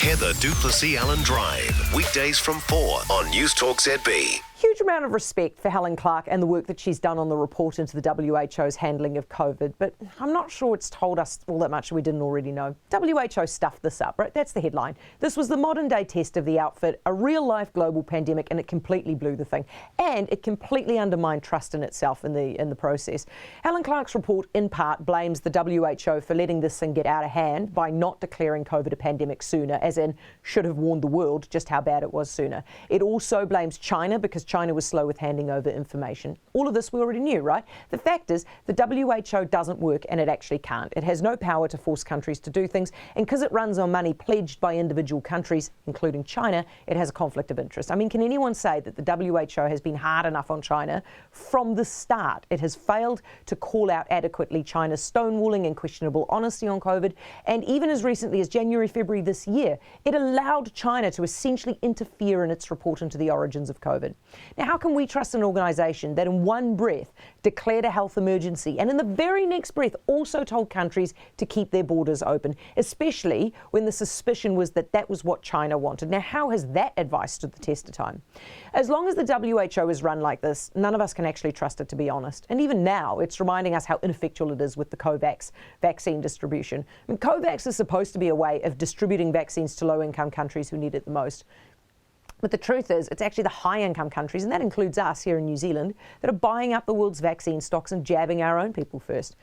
Heather du Plessis-Allan Drive, weekdays from 4 on Newstalk ZB. Huge amount of respect for Helen Clark and the work that she's done on the report into the WHO's handling of COVID, but I'm not sure it's told us all that much we didn't already know. WHO stuffed this up, right? That's the headline. This was the modern-day test of the outfit, a real-life global pandemic, and it completely blew the thing. And it completely undermined trust in itself in the process. Helen Clark's report, in part, blames the WHO for letting this thing get out of hand by not declaring COVID a pandemic sooner, as in, should have warned the world just how bad it was sooner. It also blames China because China was slow with handing over information. All of this we already knew, right? The fact is, the WHO doesn't work, and it actually can't. It has no power to force countries to do things, and because it runs on money pledged by individual countries, including China, it has a conflict of interest. I mean, can anyone say that the WHO has been hard enough on China from the start? It has failed to call out adequately China's stonewalling and questionable honesty on COVID, and even as recently as January, February this year, it allowed China to essentially interfere in its report into the origins of COVID. Now, how can we trust an organisation that in one breath declared a health emergency and in the very next breath also told countries to keep their borders open, especially when the suspicion was that that was what China wanted? Now, how has that advice stood the test of time? As long as the WHO is run like this, none of us can actually trust it, to be honest. And even now, it's reminding us how ineffectual it is with the COVAX vaccine distribution. I mean, COVAX is supposed to be a way of distributing vaccines to low-income countries who need it the most. But the truth is, it's actually the high-income countries, and that includes us here in New Zealand, that are buying up the world's vaccine stocks and jabbing our own people first.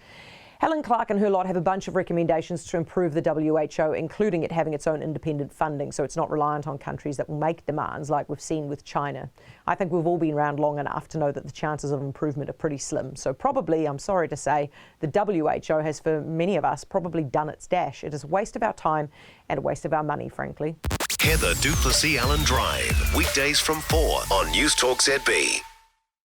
Helen Clark and her lot have a bunch of recommendations to improve the WHO, including it having its own independent funding, so it's not reliant on countries that will make demands like we've seen with China. I think we've all been around long enough to know that the chances of improvement are pretty slim. So probably, I'm sorry to say, the WHO has, for many of us, probably done its dash. It is a waste of our time and a waste of our money, frankly. Heather du Plessis-Allan Drive, weekdays from 4 on Newstalk ZB.